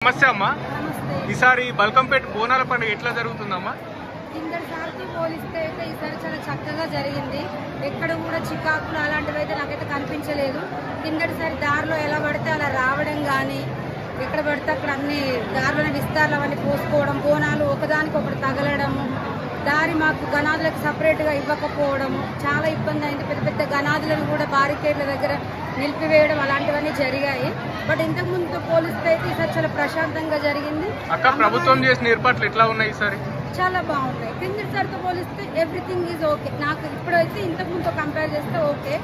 నమస్తే అమ్మా. ఈసారి బల్కంపేట బోనాల పండుగ ఎట్లా జరుగుతుందమ్మా? కిందసారితో పోలిస్తే అయితే ఈసారి చాలా చక్కగా జరిగింది. ఎక్కడ కూడా చికాకులు అలాంటివి అయితే నాకైతే కనిపించలేదు. కిందటిసారి దారిలో ఎలా పడితే అలా రావడం కానీ, ఎక్కడ పడితే అక్కడ అన్ని దారిలోనే విస్తారాలు అవన్నీ పోసుకోవడం, బోనాలు ఒకదానికొకటి తగలడము, దారి మాకు గనాదులకు సపరేట్గా ఇవ్వకపోవడము చాలా ఇబ్బంది అయింది. పెద్ద పెద్ద గనాదులను కూడా బారికేడ్ల దగ్గర నిలిపివేయడం అలాంటివన్నీ జరిగాయి. బట్ ఇంతకు ముందుతో పోలిస్తే అయితే ఈసారి చాలా ప్రశాంతంగా జరిగింది. అక్క, ప్రభుత్వం చేసిన ఏర్పాట్లు ఎట్లా ఉన్నాయి ఈసారి? చాలా బాగున్నాయి. కిందసారితో పోలిస్తే ఎవ్రీథింగ్ ఈజ్ ఓకే. నాకు ఇప్పుడైతే ఇంతకు ముందు కంపేర్ చేస్తే ఓకే,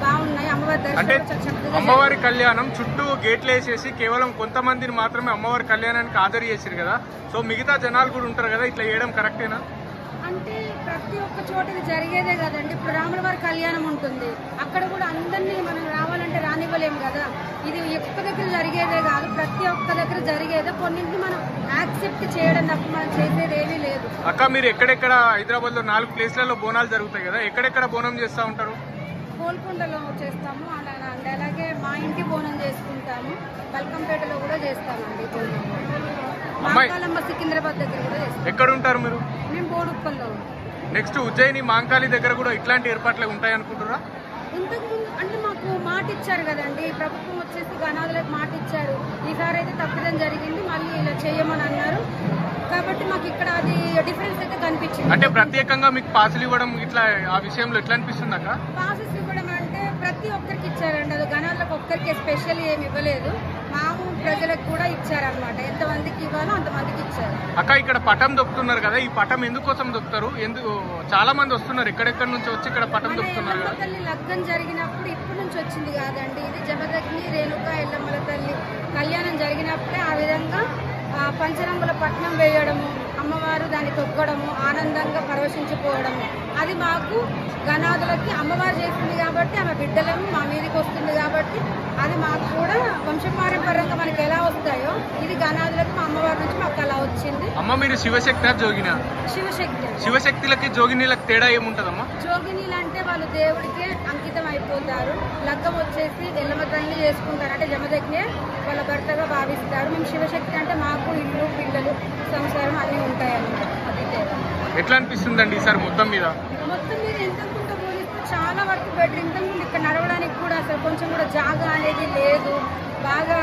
బాగున్నాయి. అమ్మవారి దర్శనం అమ్మవారి కళ్యాణం చుట్టూ గేట్లు వేసేసి కేవలం కొంతమందిని మాత్రమే అమ్మవారి కళ్యాణానికి హాజరు చేశారు కదా. సో మిగతా జనాలు కూడా ఉంటారు కదా, ఇట్లా చేయడం కరెక్టేనా? అంటే ప్రతి ఒక్క చోట ఇది జరిగేదే కదండి. ఇప్పుడు రాముల వారి కళ్యాణం ఉంటుంది, అక్కడ కూడా అందరినీ మనం రావాలంటే రానివ్వలేము కదా. ఇది ఒక్క దగ్గర జరిగేదే కాదు, ప్రతి ఒక్క దగ్గర జరిగేదే. కొన్నింటిని మనం యాక్సెప్ట్ చేయడం తప్ప మనం చేసేది ఏమీ లేదు. అక్క, మీరు ఎక్కడెక్కడ హైదరాబాద్ లో 4 ప్లేస్లలో బోనాలు జరుగుతాయి కదా, ఎక్కడెక్కడ బోనం చేస్తూ ఉంటారు? గోల్కొండలో చేస్తాము, అలాగే మా ఇంటి బోనం చేసుకుంటాము. బల్కంపేటలో కూడా చేస్తామండి బోనం. మాంకాలమ్మ సికింద్రాబాద్ దగ్గర కూడా చేస్తాం. ఎక్కడ ఉంటారు మీరు? మేము బోడుప్పల్లో. నెక్స్ట్ ఉజ్జయిని మాంకాళి దగ్గర కూడా ఇట్లాంటి ఏర్పాట్లు ఉంటాయి అనుకుంటున్నారా? ఇంతకుముందు అంటే మాకు మాట ఇచ్చారు కదండి, ప్రభుత్వం వచ్చేసి గనాదులకు మాట ఇచ్చారు. ఈసారి అయితే తప్పిదం జరిగింది, మళ్ళీ ఇలా చేయమని అన్నారు. కాబట్టి మాకు ఇక్కడ అది డిఫరెన్స్ అయితే కనిపించింది. అంటే ప్రత్యేకంగా మీకు పాసులు ఇవ్వడం ఇట్లా ఆ విషయంలో ఎట్లా అనిపిస్తుంది అక్క? పాసెస్ ఇవ్వడం అంటే ప్రతి ఒక్కరికి ఇచ్చారండి, అది గనాలకు ఒక్కరికి స్పెషల్ ఏమి ఇవ్వలేదు, మామూలు ప్రజలకు కూడా ఇచ్చారనమాట. ఎంతమందికి ఇవ్వాలో అంతమందికి ఇచ్చారు. అక్క, ఇక్కడ పటం దొక్కుతున్నారు కదా, ఈ పటం ఎందుకోసం దొక్కుతారు? చాలా మంది వస్తున్నారు, ఎక్కడెక్కడ నుంచి వచ్చి ఇక్కడ పటం దొక్కుతున్నారు కదా. తల్లి లగ్గం జరిగినప్పుడు ఇప్పటి నుంచి వచ్చింది కాదండి, ఇది జమదగ్ని రేణుక ఎల్లమ్మల తల్లి కళ్యాణం జరిగినప్పుడే ఆ విధంగా పంచరంగుల పట్నం వేయడము, అమ్మవారు దాన్ని తొక్కడము, ఆనందంగా పరవశించిపోవడము, అది మాకు గనాదులకి అమ్మవారు చేస్తుంది కాబట్టి ఆమె బిడ్డలము మా మీదకి వస్తుంది కాబట్టి అది మాకు కూడా వంశపారంపర్యంగా మనకి ఎలా వస్తాయో ఇది గనాదులకు మా అమ్మవారి నుంచి మాకు అలా వచ్చింది. అమ్మ, మీరు శివశక్తి జోగిన? శివశక్తి. శివశక్తులకి జోగినీలకు తేడా ఏముంటదమ్మా? జోగినీలు అంటే వాళ్ళు దేవుడికే అంకితం అయిపోతారు. లగ్గం వచ్చేసి ఎల్లమ్మ తల్లి చేసుకుంటారు, అంటే జమదగ్నే వాళ్ళ భర్తగా భావిస్తారు. మేము శివశక్తి అంటే మాకు ఇల్లు పిల్లలు సంసారం అన్నీ ఉంటాయన్నమాట. అది తేడా. ఎట్లా అనిపిస్తుందండి ఈసారి మొత్తం మీద? మొత్తం మీద ఎంతకుంటూ పోలిస్తే చాలా వరకు బెటర్. ఇంతకుముందు ఇక్కడ నడవడానికి కూడా అసలు కొంచెం కూడా జాగా అనేది లేదు. బాగా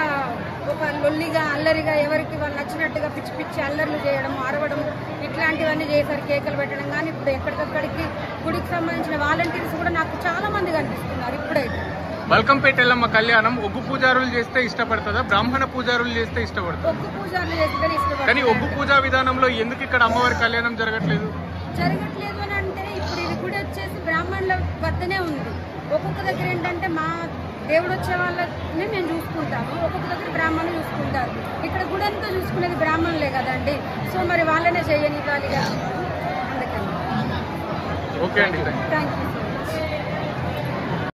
ఒక లొల్లిగా అల్లరిగా ఎవరికి వాళ్ళు నచ్చినట్టుగా పిచ్చి పిచ్చి అల్లర్లు చేయడం, అరవడం ఇట్లాంటివన్నీ చేశారు, కేకలు పెట్టడం. కానీ ఇప్పుడు ఎక్కడికక్కడికి గుడికి సంబంధించిన వాలంటీర్స్ కూడా నాకు చాలా మంది కనిపిస్తున్నారు ఇప్పుడైతే. బల్కంపేట ఎల్లమ్మ కళ్యాణం ఒగ్గు పూజారులు చేస్తే ఇష్టపడుతుందా, బ్రాహ్మణ పూజారులు చేస్తే ఇష్టపడుతుంది? ఒగ్గు పూజారులు చేస్తే ఇష్టపడతారు. కానీ ఒగ్గు పూజా విధానంలో ఎందుకు ఇక్కడ అమ్మవారి కళ్యాణం జరగట్లేదు అని అంటే ఇప్పుడు ఇది గుడి వచ్చేసి బ్రాహ్మణుల వద్దనే ఉంది. ఒక్కొక్క దగ్గర ఏంటంటే మా దేవుడు వచ్చే వాళ్ళని మేము చూసుకుంటాము, ఒక్కొక్క దగ్గర బ్రాహ్మణులు చూసుకుంటారు. ఇక్కడ గుడి అంతా చూసుకునేది బ్రాహ్మణులే కదండి, సో మరి వాళ్ళనే చేయనివ్వాలి కదా, అందుకని. ఓకే అండి, థ్యాంక్ యూ.